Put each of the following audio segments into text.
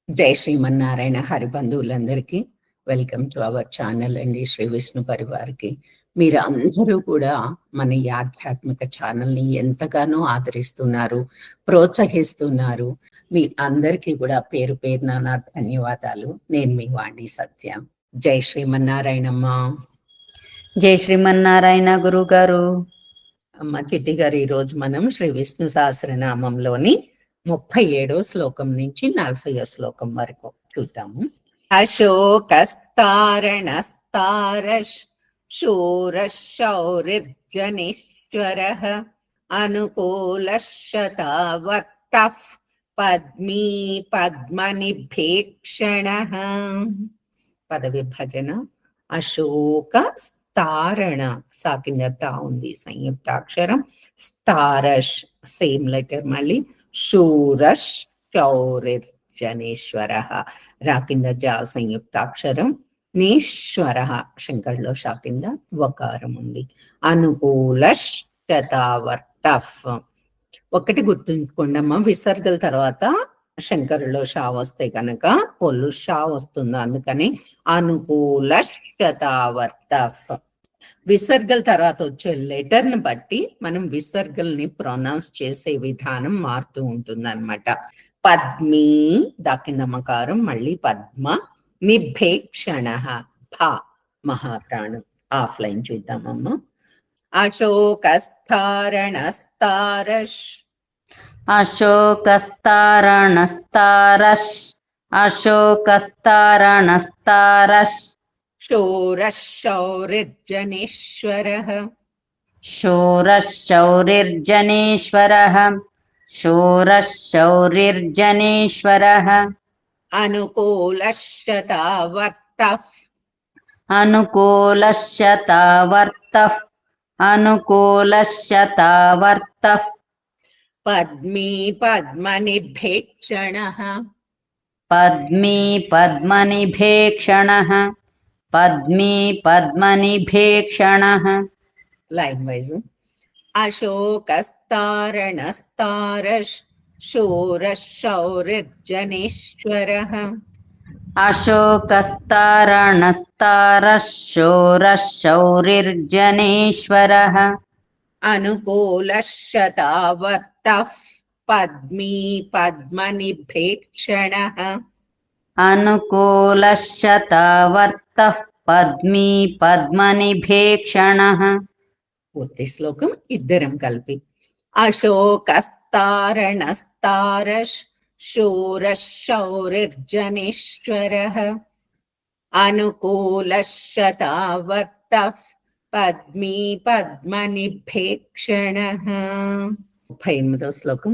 జై శ్రీమన్నారాయణ హరిబంధువులందరికీ welcome to our channel అండి. శ్రీ విష్ణు పరివార్కి మీరు అందరూ కూడా మన ఈ ఆధ్యాత్మిక ఛానల్ని ఎంతగానో ఆదరిస్తున్నారు, ప్రోత్సహిస్తున్నారు. మీ అందరికీ కూడా పేరు పేరున నా ధన్యవాదాలు. నేను మీ వాణి సత్య. జై శ్రీమన్నారాయణమ్మ. జై శ్రీమన్నారాయణ గురువు గారు. అమ్మ చిట్టి గారు, ఈరోజు మనం శ్రీ విష్ణు సహస్రనామంలోని 37వ శ్లోకం నుంచి 40వ శ్లోకం వరకు చూద్దాము. అశోకస్తారణస్తారశ్ శూరశౌరిర్జనేశ్వరః అనుకూలశతావర్తః పద్మీ పద్మనిభేక్షణః. పద విభజన. అశోక తారణ సా కింద తా ఉంది, సంయుక్తాక్షరం. స్తారష్ సేమ్ లెటర్ మళ్ళీ. శూరష్ శౌరిర్జనేశ్వర రా కింద జా సంయుక్తాక్షరం. నేశ్వర శంకర్లో షా కింద వకారం ఉంది. అనుకూల శతావర్త. ఒకటి గుర్తుంచుకోండమ్మా, విసర్గల తర్వాత శంకరులో షా వస్తే కనుక పొల్లు షా వస్తుంది, అందుకని అనుకూల శతావర్త. విసర్గల తర్వాత వచ్చే లెటర్ని బట్టి మనం విసర్గల్ని ప్రొనౌన్స్ చేసే విధానం మారుతూ ఉంటుంది అనమాట. పద్మీ దాకింద మకారం, మళ్ళీ పద్మ. నిభేక్షణ భా మహాప్రాణం. ఆఫ్లైన్ చూద్దామమ్మా. అశోకస్తారణస్తారష్ అశోకస్తారణస్తారష్ అశోకస్తారణస్తారష్ శూరశౌరిర్జనేశ్వరః శూరశౌరిర్జనేశ్వరః శూరశౌరిర్జనేశ్వరః అనుకూలశతావర్తః అనుకూలశతావర్తః అనుకూలశతావర్తః పద్మీ పద్మనిభేక్షణః పద్మీ పద్మనిభేక్షణః పద్మీ పద్మనిభేక్షణః. Line wise. అశోకస్తారణస్తారష్ శూరశౌరిర్జనేశ్వరః అశోకస్తారణస్తారష్ శూరశౌరిర్జనేశ్వరః అనుకూలశతావర్తః పద్మీ పద్మనిభేక్షణః అనుకూలశతావర్తః పద్మీ పద్మనిభేక్షణః. పూర్తి శ్లోకం ఇద్దరం కలిపి. అశోకస్తారణస్తారష్ శూరశౌరిర్జనేశ్వరః అనుకూలశతావర్తః పద్మీ పద్మనిభేక్షణః. 38వ శ్లోకం.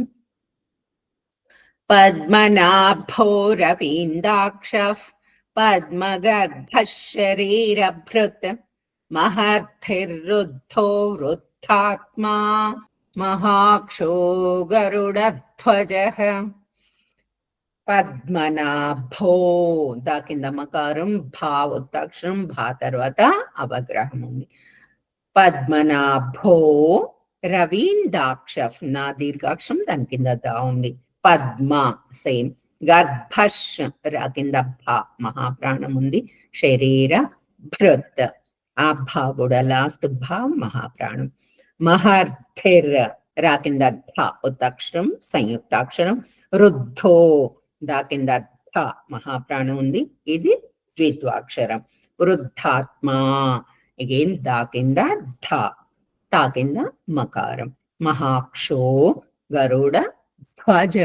పద్మనాభోరవీందాక్షః పద్మగర్భః శరీరభృత్ మహర్ధిర్రుద్ధో వృద్ధాత్మా మహాక్షో గరుడధ్వజః. పద్మనాభో దా కింద మకారం, భా ఉత్తాక్షరం, భా తర్వాత అవగ్రహం ఉంది. పద్మనాభో రవీందాక్ష నా దీర్ఘాక్షరం, దాని కింద దా ఉంది. పద్మ సేమ్. గర్భష్ రా కింద భా మహాప్రాణం ఉంది. శరీర భృత్ ఆ భా కూడా లాస్ట్ భా మహాప్రాణం. మహర్ధిర్ రా కింద ధ ఉత్తాక్షరం, సంయుక్తాక్షరం. రుద్ధో దా కింద ధ మహాప్రాణం ఉంది, ఇది ద్విత్వాక్షరం. వృద్ధాత్మా అగైన్ దా కింద ధ, తా కింద మకారం. మహాక్షో గరుడ ధ్వజ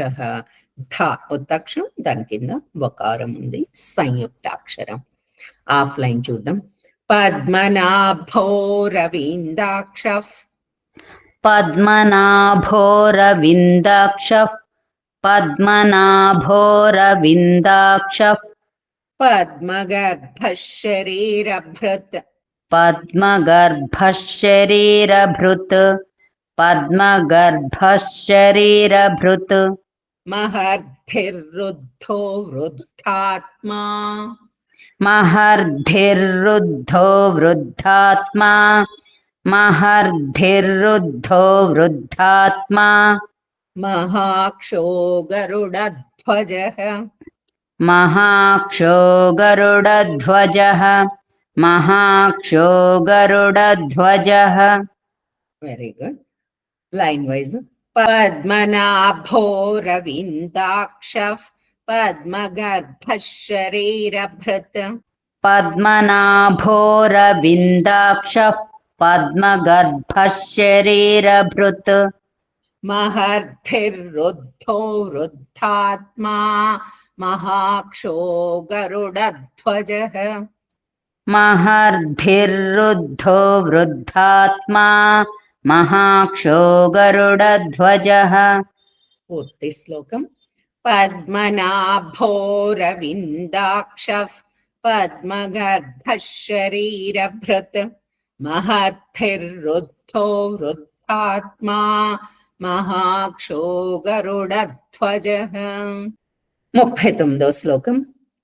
ధ ఉత్తాక్షరం, దాని కింద వకారం ఉంది, సంయుక్తాక్షరం. ఆఫ్లైన్ చూద్దాం. పద్మనాభో రవీందాక్షః పద్మనాభో రవిందాక్షః పద్మనాభో రవిందాక్షః పద్మగర్భః శరీరభృత్ పద్మగర్భః శరీరభృత్ పద్మగర్భః శరీరభృత్ మహర్ధిర్రుద్ధో వృద్ధాత్మా మహర్ధిర్రుద్ధో వృద్ధాత్మా మహర్ధిర్రుద్ధో వృద్ధాత్మా మహాక్షో గరుడధ్వజః महाक्षो गरुडध्वजः महाक्षो गरुडध्वजः వెరీ గుడ్. Line wise. పద్మనాభో రవిందాక్షః పద్మగర్భః శరీరభృత్ पद्मनाभोरविन्दाक्षः पद्मगर्भः शरीरभृत् महर्धिर्रुद्धो वृद्धात्मा महाक्षो गरुडध्वजः महर्धिर्रुद्धो वृद्धात्मा महाक्षो गरुडध्वजः పూర్తి శ్లోకం. పద్మనాభో రవిందాక్షః పద్మగర్భః శరీరభృత్ మహర్ధిర్రుద్ధో వృద్ధాత్మా మహాక్షో గరుడధ్వజః. 39వ శ్లోకం.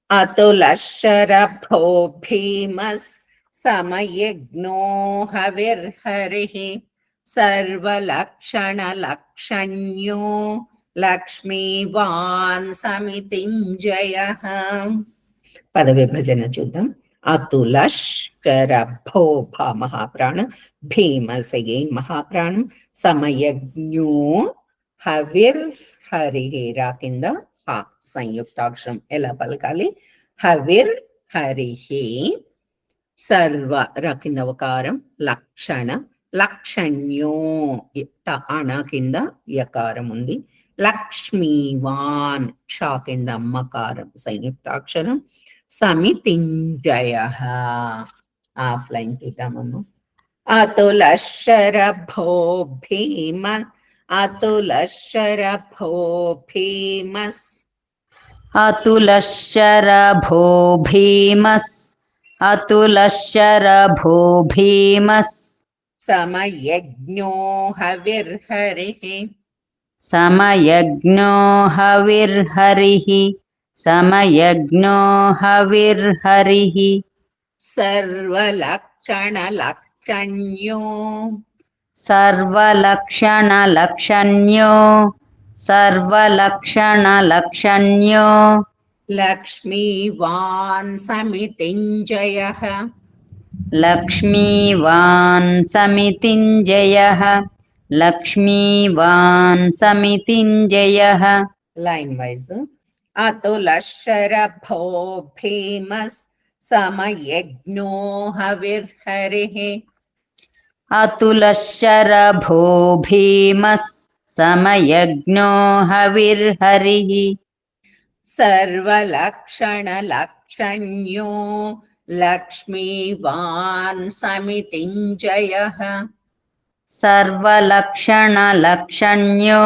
అతులశరభో భీమస్ సమయజ్ఞో హవిర్హరిః సర్వలక్షణలక్షణ్యో లక్ష్మీవాన్ సమితింజయః. పద విభజన చూద్దాం. అతులశరభో మహాప్రాణం, భీమసే మహాప్రాణం, సమయజ్ఞో హవిర్హరిః రా కింద హ సంయుక్తాక్షరం ఎలా పలకాలి? హవిర్ హరిః. సర్వ ర కింద వకారం, లక్షణ లక్షణ్యో అణ కింద యకారం ఉంది, లక్ష్మీవాన్ క్ష కింద మకారం సంయుక్తాక్షరం, సమితింజయః. ఆఫ్లైన్ చూద్దామమ్మ. అతులశరభో భీమ అతులశరభో భీమస్ अतुलशरभो भीमस् अतुलशरभो भीमस् సమయజ్ఞో హవిర్హరిః समयज्ञो हविर्हरिः समयज्ञो हविर्हरिः సర్వలక్షణలక్షణ్యో सर्वलक्षणलक्षण्यो सर्वलक्षणलक्षण्यो లక్ష్మీవాన్ సమితింజయః लक्ष्मीवान् समितिञ्जयः लक्ष्मीवान् समितिञ्जयः లైన్ వైజ్. అతులశరభో భీమస్ సమయజ్ఞో హవిర్హరిః अतुलशरभो भीमः समयज्ञो हविर्हरिः సర్వలక్షణలక్షణ్యో లక్ష్మీవాన్ సమితింజయః सर्वलक्षणलक्षण्यो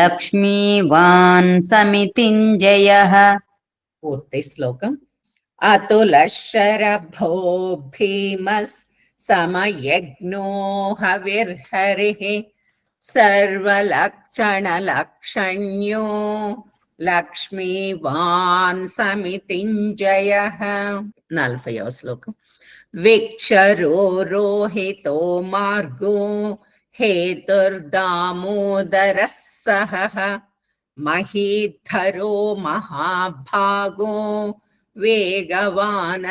लक्ष्मीवान् समितिञ्जयः పూర్తి శ్లోకం. అతులశరభో భీమస్ సమయజ్ఞో హవిర్హరిః సర్వలక్షణలక్షణ్యో లక్ష్మీవాన్ సమితింజయః. 40వ శ్లోకం. విక్షరో రోహితో మార్గో హేతుర్దామోదరః సహః మహీధరో మహాభాగో వేగవానమితాశనః.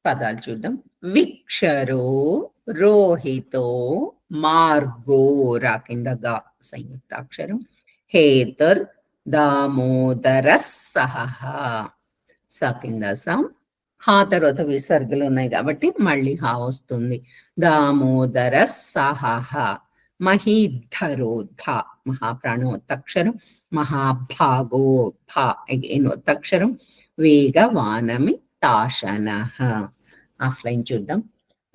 పదాలు చూద్దాం. విక్షరో రోహితో మార్గో రా కింద గా సంయుక్తాక్షరం, హేతుర్ దామోదరః సహః స కింద సం, హా తర్వాత విసర్గలు ఉన్నాయి కాబట్టి మళ్ళీ హా వస్తుంది. దామోదరః సహః మహీధరో ధ మహాప్రాణం ఒత్తక్షరం, మహాభాగో భ అగైన్ ఒత్తక్షరం, వేగవానమి తాశనః. ఆఫ్లైన్ చూద్దాం.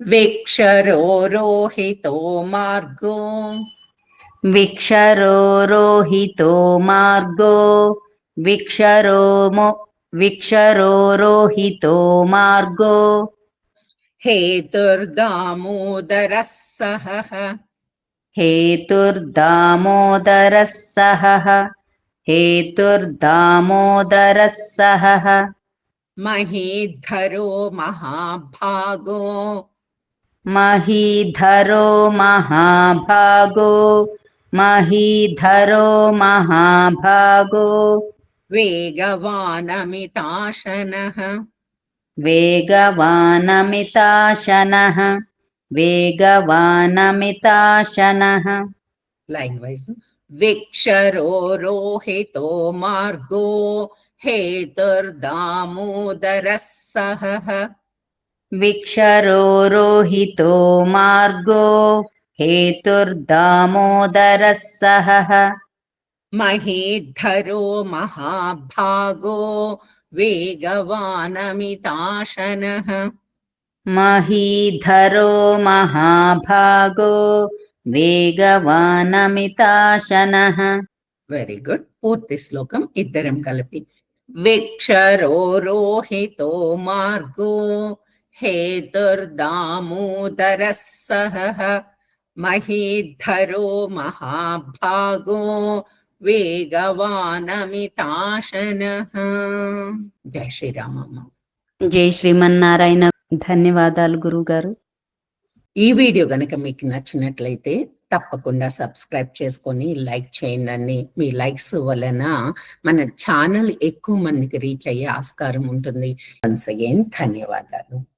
విక్షరో రోహితో మార్గో विक्षरो रोहितो मार्गो विक्षरो रोहितो मार्गो हेतुर्दामोदरः सहः हेतुर्दामोदरः सहः हेतुर्दामोदरः सहः महीधरो महाभागो महीधरो महाभागो మహీధరో మహాభాగో వేగవానమితాశనః వేగవానమితాశనః వేగవానమితాశనః లైన్ వైజ్ విక్షరోరోహితో మార్గో హేతుర్దామోదరः సహః విక్షరోరోహితో మార్గో హేతుర్దామోదరः సహః మహీధరో మహాభాగో వేగవానమితాశనః మహీధరో మహాభాగో వేగవానమితాశనః వెరీ గుడ్. పూర్తి శ్లోకం ఇద్దరం కలిపి. విక్షరోరోహితో మార్గో హేతుర్దామోదరः సహః మహీధరో మహాభాగో వేగవానమితాశనః. జై శ్రీరామమ్మ. జై శ్రీమన్నారాయణ. ధన్యవాదాలు గురుగారు. ఈ వీడియో గనక మీకు నచ్చినట్లయితే తప్పకుండా సబ్స్క్రైబ్ చేసుకొని లైక్ చేయండి. మీ లైక్స్ వలన మన ఛానల్ ఎక్కువ మందికి రీచ్ అయ్యే ఆస్కారం ఉంటుంది. వన్స్ అగైన్ ధన్యవాదాలు.